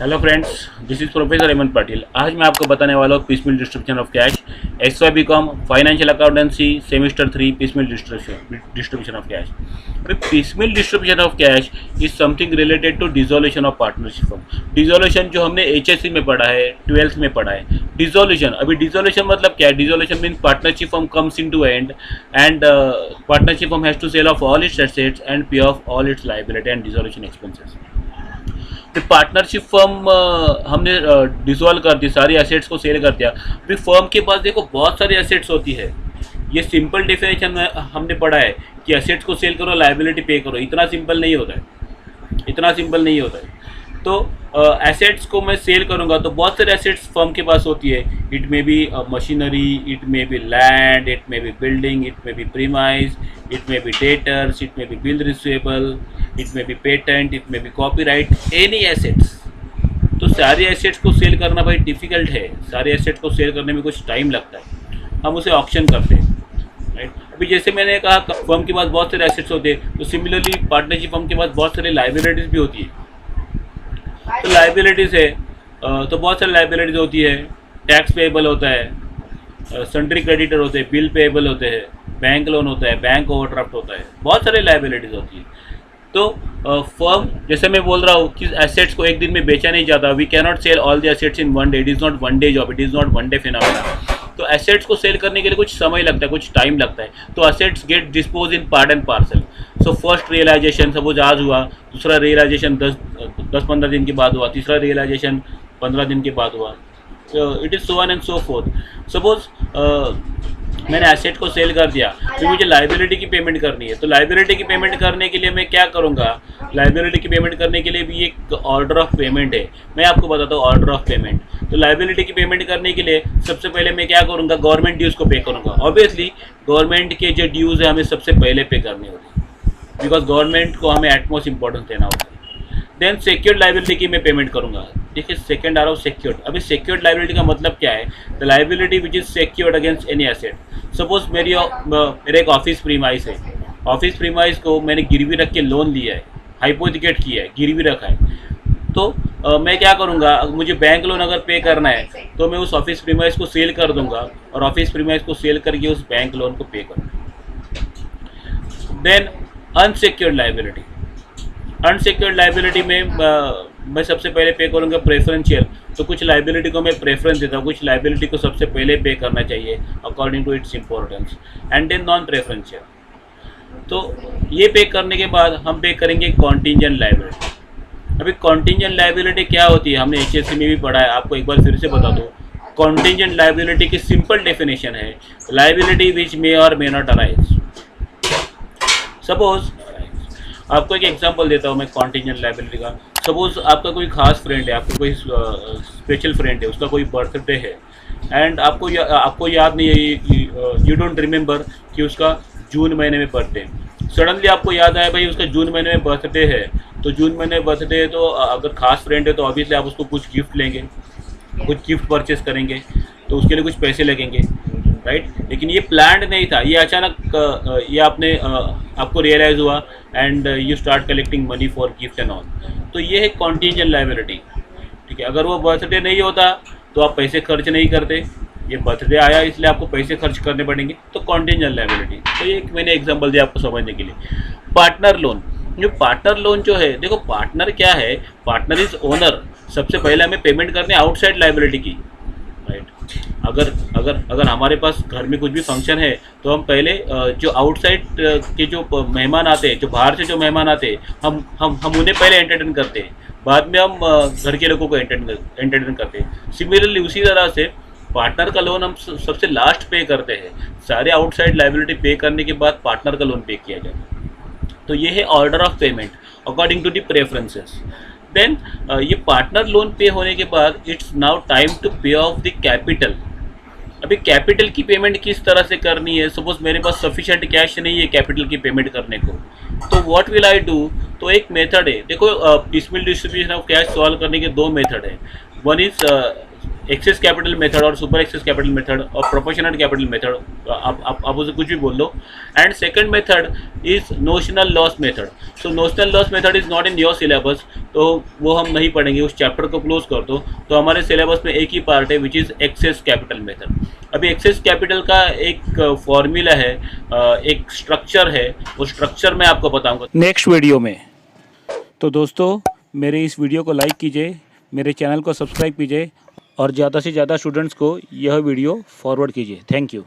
Hello friends, this is professor Hemant Patil. आज मैं आपको बताने वाला हूँ piecemeal distribution of cash, XY BCom financial accountancy semester 3 piecemeal distribution of cash. अभी piecemeal distribution of cash is something related to dissolution of partnership firm. Dissolution जो हमने HSC में पढ़ा है, 12th में पढ़ा है। डिसोल्यूशन, अभी डिसोल्यूशन मतलब क्या है? Dissolution means partnership firm comes in to end and partnership firm has to sell off all its assets and pay off all its liability and dissolution expenses. फिर पार्टनरशिप फर्म हमने dissolve कर दी, सारी assets को cell कर दिया। फिर firm के पास देखो बहुत सारी एसेट्स होती है। ये सिंपल डेफिनेशन में हमने पढ़ा है कि एसेट्स को सेल करो, लायबिलिटी पे करो। इतना सिंपल नहीं होता है, इतना सिंपल नहीं होता है। तो एसेट्स को मैं सेल करूंगा तो बहुत सारे एसेट्स फर्म के पास होती है। It may be machinery, it may be land, it may be building, it may be premise, it may be debtors, it may be bill receivable, it may be patent, it may be copyright, any assets. तो सारे assets को cell करना भाई difficult है। सारे assets को sell करने में कुछ टाइम लगता है। हम उसे ऑक्शन करते हैं, राइट। अभी जैसे मैंने कहा फर्म के पास बहुत सारे एसेट्स होते हैं, तो सिमिलरली पार्टनरशिप फर्म के पास बहुत सारे लाइबिलिटीज़ भी होती है। तो लाइबिलिटीज़ है तो बहुत सारी लाइबिलिटीज़ होती है। टैक्स पेएबल होता है, सन्ड्री क्रेडिटर होते हैं, बिल पेएबल होते हैं, बैंक लोन होता है, बैंक ओवरड्राफ्ट होता है, बहुत सारे लाइबिलिटीज़ होती है। तो फर्म, जैसे मैं बोल रहा हूँ कि एसेट्स को एक दिन में बेचा नहीं जाता। We can not sell all the assets in one day. It is not one day job, it is not one day phenomena. तो एसेट्स को सेल करने के लिए कुछ समय लगता है, कुछ टाइम लगता है। तो assets get dispose in part and parcel. So first realisation suppose आज हुआ, दूसरा रियलाइजेशन 10-15 दिन के बाद हुआ, तीसरा रियलाइजेशन 15 दिन के बाद हुआ। It is so on and so fourth. Suppose मैंने एसेट को सेल कर दिया, फिर मुझे लाइबिलिटी की पेमेंट करनी है। तो लाइबिलिटी की पेमेंट करने के लिए मैं क्या करूँगा? लाइबिलिटी की पेमेंट करने के लिए भी एक ऑर्डर ऑफ पेमेंट है। मैं आपको बताता हूँ ऑर्डर ऑफ पेमेंट। तो लाइबिलिटी की पेमेंट करने के लिए सबसे पहले मैं क्या करूँगा? गवर्नमेंट ड्यूज़ को पे करूँगा। ऑब्वियसली गवर्नमेंट के जो ड्यूज़ है हमें सबसे पहले पे करनी होती है, बिकॉज गवर्नमेंट को हमें एटमोस्ट इंपॉर्टेंस देना होता है। देन सेक्योर्ड लाइबिलिटी की मैं पेमेंट करूंगा। देखिए सेकंड आ रहा हूँ सेक्योर्ड। अभी सेक्योर्ड लाइबिलिटी का मतलब क्या है? The liability which is secured against any asset. Suppose मेरा एक ऑफिस प्रीमाइस है। ऑफिस प्रीमाइस को मैंने गिरवी रख के लोन लिया है, हाइपोथिकेट किया है, गिरवी रखा है। तो मैं क्या करूँगा? मुझे बैंक लोन अगर पे करना है तो मैं उस ऑफिस प्रीमाइस को सेल कर दूंगा और ऑफिस प्रीमाइस को सेल करके उस बैंक लोन को पे करूँगा। Then unsecured liability. Unsecured liability में मैं सबसे पहले पे करूँगा प्रेफरेंशियल। तो कुछ लाइबिलिटी को मैं प्रेफरेंस देता हूँ, कुछ लाइबिलिटी को सबसे पहले पे करना चाहिए according to its importance. And then non preferential. तो ये पे करने के बाद हम पे करेंगे कॉन्टिंजेंट लाइबिलिटी। अभी कॉन्टिंजेंट लाइबिलिटी क्या होती है? हमने एचएससी में भी पढ़ा है, आपको एक बार फिर से बता दूँ। कॉन्टिंजेंट लाइबिलिटी की सिंपल डेफिनेशन है लाइबिलिटी विच मे और मे नॉट अराइज। सपोज आपको एक एग्जांपल देता हूँ मैं कॉन्टिंजेंट लाइबिलिटी का। सपोज आपका कोई खास फ्रेंड है, आपका कोई स्पेशल फ्रेंड है, उसका कोई बर्थडे है एंड आपको याद नहीं है कि यू डोंट रिमेंबर कि उसका जून महीने में बर्थडे है। सडनली आपको याद आया भाई उसका जून महीने में बर्थडे है। तो जून महीने में बर्थडे है तो अगर खास फ्रेंड है तो ऑब्वियसली आप उसको कुछ गिफ्ट लेंगे, कुछ गिफ्ट परचेस करेंगे, तो उसके लिए कुछ पैसे लगेंगे, राइट। लेकिन ये प्लान्ड नहीं था, ये अचानक ये आपको रियलाइज़ हुआ and you start collecting money for gift and all. तो ये है कॉन्टिंजेंट लाइबिलिटी, ठीक है। अगर वो बर्थडे नहीं होता तो आप पैसे खर्च नहीं करते, ये बर्थडे आया इसलिए आपको पैसे खर्च करने पड़ेंगे, तो कॉन्टिंजेंट लाइबिलिटी। तो ये मैंने एग्जांपल दिया आपको समझने के लिए। पार्टनर लोन, जो पार्टनर लोन जो है, देखो पार्टनर क्या है? Partner is owner. सबसे पहले हमें पेमेंट करनी है आउटसाइड लाइबिलिटी की, राइट। अगर अगर अगर हमारे पास घर में कुछ भी फंक्शन है तो हम पहले जो आउटसाइड के जो मेहमान आते हैं, जो बाहर से जो मेहमान आते हैं, हम उन्हें पहले एंटरटेन करते हैं, बाद में हम घर के लोगों को एंटरटेन करते हैं। सिमिलरली उसी तरह से पार्टनर का लोन हम सबसे लास्ट पे करते हैं। सारे आउटसाइड लाइबिलिटी पे करने के बाद पार्टनर का लोन पे किया जाता है। तो ये है order of payment according to the preferences. Then ये पार्टनर लोन पे होने के बाद its now time to pay off the capital. अभी कैपिटल की पेमेंट किस तरह से करनी है? सपोज मेरे पास सफिशिएंट कैश नहीं है कैपिटल की पेमेंट करने को, तो व्हाट विल आई डू? तो एक मेथड है, देखो piecemeal distribution of cash solve करने के दो मेथड है। One is excess capital method और सुपर एक्सेस कैपिटल मेथड और प्रोपोर्शनल कैपिटल मेथड, आप उसे कुछ भी बोल लो. And second method is notional loss method. So notional loss method is not in your syllabus, तो वो हम नहीं पढ़ेंगे. उस चैप्टर को क्लोज कर दो. तो हमारे सिलेबस में एक ही पार्ट है which is excess capital method. अभी एक्सेस कैपिटल का एक फॉर्मूला है, एक स्ट्रक्चर है, वो स्ट्रक्चर मैं आपको बताऊंगा नेक्स्ट वीडियो में. तो दोस्तों, मेरे इस वीडियो को लाइक कीजिए, मेरे चैनल को सब्सक्राइब कीजिए और ज़्यादा से ज़्यादा स्टूडेंट्स को यह वीडियो फॉरवर्ड कीजिए. Thank you.